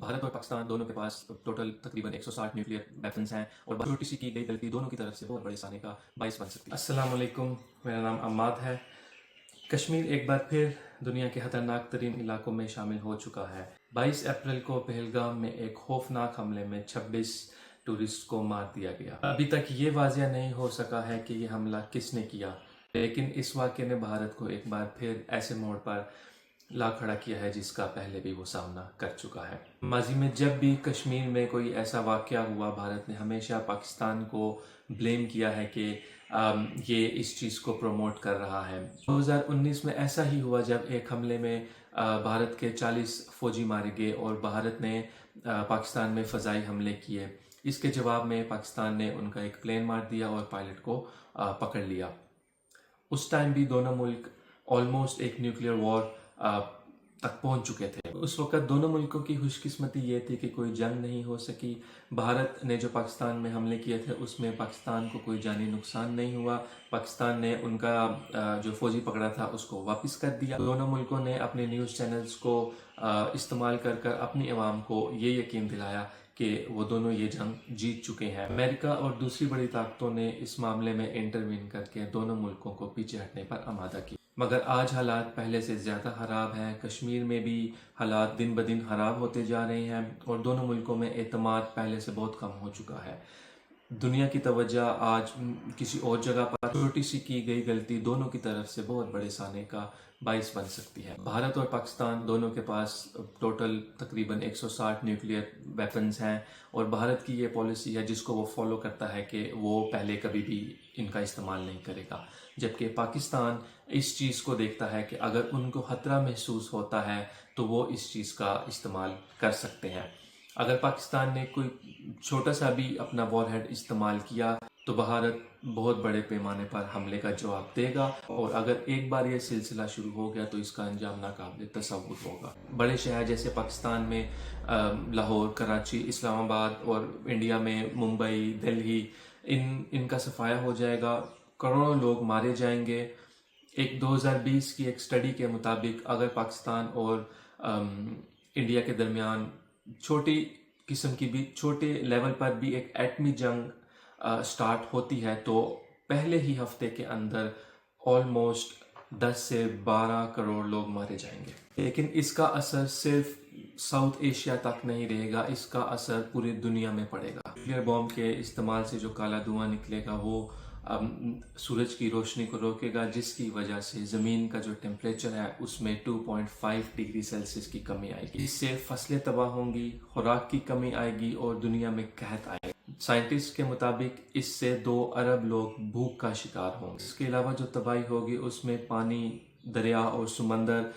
भारत और पाकिस्तान दोनों के पास टोटल तकरीबन 160 न्यूक्लियर वेपन्स हैं और छोटी सी की गई गलती दोनों की तरफ से बहुत बड़े साने का बायस बन सकती है। अस्सलाम वालेकुम, मेरा नाम अम्माद है। कश्मीर एक बार फिर दुनिया के खतरनाक तरीन इलाकों में शामिल हो चुका है। 22 अप्रैल को पहलगाम में एक खौफनाक हमले में 26 टूरिस्ट को मार दिया गया। अभी तक ये वाजिया नहीं हो सका है कि ये हमला किसने किया, लेकिन इस वाक़े ने भारत को एक बार फिर ऐसे मोड़ पर ला खड़ा किया है जिसका पहले भी वो सामना कर चुका है। माजी में जब भी कश्मीर में कोई ऐसा वाक़या हुआ, भारत ने हमेशा पाकिस्तान को ब्लेम किया है कि ये इस चीज़ को प्रमोट कर रहा है। 2019 में ऐसा ही हुआ जब एक हमले में भारत के 40 फौजी मारे गए और भारत ने पाकिस्तान में फ़ज़ाई हमले किए। इसके जवाब में पाकिस्तान ने उनका एक प्लेन मार दिया और पायलट को पकड़ लिया। उस टाइम भी दोनों मुल्क ऑलमोस्ट एक न्यूक्लियर वॉर तक पहुंच चुके थे। उस वक्त दोनों मुल्कों की खुशकिस्मती ये थी कि कोई जंग नहीं हो सकी। भारत ने जो पाकिस्तान में हमले किए थे उसमें पाकिस्तान को कोई जानी नुकसान नहीं हुआ। पाकिस्तान ने उनका जो फौजी पकड़ा था उसको वापस कर दिया। दोनों मुल्कों ने अपने न्यूज़ चैनल्स को इस्तेमाल कर अपनी आवाम को ये यकीन दिलाया कि वो दोनों ये जंग जीत चुके हैं। अमेरिका और दूसरी बड़ी ताकतों ने इस मामले में इंटरवीन करके दोनों मुल्कों को पीछे हटने पर आमादा किया। मगर आज हालात पहले से ज़्यादा ख़राब हैं। कश्मीर में भी हालात दिन ब दिन ख़राब होते जा रहे हैं और दोनों मुल्कों में एतमाद पहले से बहुत कम हो चुका है। दुनिया की तवज्जो आज किसी और जगह पर छोटी सी की गई गलती दोनों की तरफ से बहुत बड़े साने का बायस बन सकती है। भारत और पाकिस्तान दोनों के पास टोटल तकरीबन 160 न्यूक्लियर वेपन्स हैं और भारत की ये पॉलिसी है जिसको वो फॉलो करता है कि वो पहले कभी भी इनका इस्तेमाल नहीं करेगा, जबकि पाकिस्तान इस चीज़ को देखता है कि अगर उनको खतरा महसूस होता है तो वो इस चीज़ का इस्तेमाल कर सकते हैं। अगर पाकिस्तान ने कोई छोटा सा भी अपना वॉरहेड इस्तेमाल किया तो भारत बहुत बड़े पैमाने पर हमले का जवाब देगा और अगर एक बार ये सिलसिला शुरू हो गया तो इसका अंजाम नाकाबिल तसव्वुर होगा। बड़े शहर जैसे पाकिस्तान में लाहौर, कराची, इस्लामाबाद और इंडिया में मुंबई, दिल्ली, इनका सफाया हो जाएगा। करोड़ों लोग मारे जाएंगे। एक 2020 की एक स्टडी के मुताबिक अगर पाकिस्तान और इंडिया के दरमियान छोटी किस्म की भी छोटे लेवल पर भी एक एटमी जंग स्टार्ट होती है तो पहले ही हफ्ते के अंदर ऑलमोस्ट 10 से 12 करोड़ लोग मारे जाएंगे। लेकिन इसका असर सिर्फ साउथ एशिया तक नहीं रहेगा, इसका असर पूरी दुनिया में पड़ेगा। न्यूक्लियर बॉम्ब के इस्तेमाल से जो काला धुआं निकलेगा वो सूरज की रोशनी को रोकेगा, जिसकी वजह से ज़मीन का जो टेम्परेचर है उसमें 2.5 डिग्री सेल्सियस की कमी आएगी। इससे फसलें तबाह होंगी, खुराक की कमी आएगी और दुनिया में कहत आएगी। साइंटिस्ट के मुताबिक इससे 2 अरब लोग भूख का शिकार होंगे। इसके अलावा जो तबाही होगी उसमें पानी, दरिया और समंदर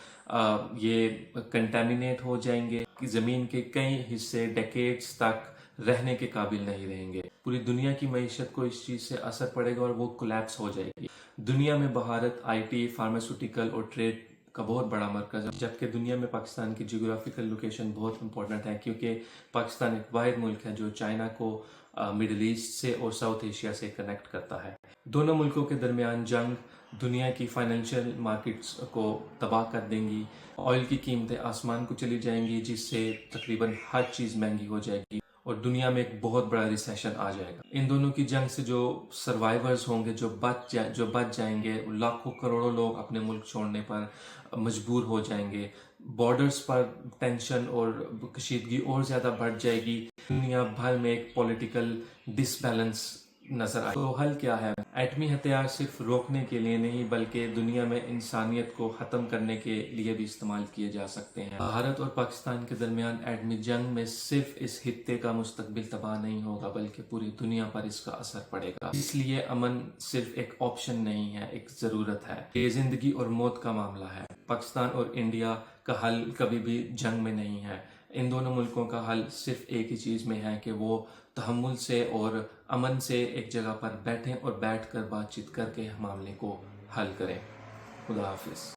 ये कंटेमिनेट हो जाएंगे कि ज़मीन के कई हिस्से डेकेड्स तक रहने के काबिल नहीं रहेंगे। पूरी दुनिया की मईशत को इस चीज़ से असर पड़ेगा और वो कोलैप्स हो जाएगी। दुनिया में भारत आईटी, फार्मास्यूटिकल और ट्रेड का बहुत बड़ा मरकज़ है, जबकि दुनिया में पाकिस्तान की जियोग्राफिकल लोकेशन बहुत इंपॉर्टेंट है क्योंकि पाकिस्तान एक वाहिद मुल्क है जो चाइना को मिडिल ईस्ट से और साउथ एशिया से कनेक्ट करता है। दोनों मुल्कों के दरमियान जंग दुनिया की फाइनेंशियल मार्केट्स को तबाह कर देंगी। ऑयल की कीमतें आसमान को चली जाएंगी, जिससे तकरीबन हर चीज़ महंगी हो जाएगी और दुनिया में एक बहुत बड़ा रिसेशन आ जाएगा। इन दोनों की जंग से जो सर्वाइवर्स होंगे, जो बच जाएंगे, लाखों करोड़ों लोग अपने मुल्क छोड़ने पर मजबूर हो जाएंगे। बॉर्डर्स पर टेंशन और कशीदगी और ज़्यादा बढ़ जाएगी। दुनिया भर में एक पॉलिटिकल डिसबैलेंस नजर आए। तो हल क्या है? एटमी हथियार सिर्फ रोकने के लिए नहीं बल्कि दुनिया में इंसानियत को ख़त्म करने के लिए भी इस्तेमाल किए जा सकते हैं। भारत और पाकिस्तान के दरमियान एटमी जंग में सिर्फ इस खित्ते का मुस्तकबिल तबाह नहीं होगा बल्कि पूरी दुनिया पर इसका असर पड़ेगा। इसलिए अमन सिर्फ एक ऑप्शन नहीं है, एक ज़रूरत है। ये ज़िंदगी और मौत का मामला है। पाकिस्तान और इंडिया का हल कभी भी जंग में नहीं है। इन दोनों मुल्कों का हल सिर्फ एक ही चीज़ में है कि वो तहम्मुल से और अमन से एक जगह पर बैठें और बैठकर बातचीत करके मामले को हल करें। खुदा हाफिज़।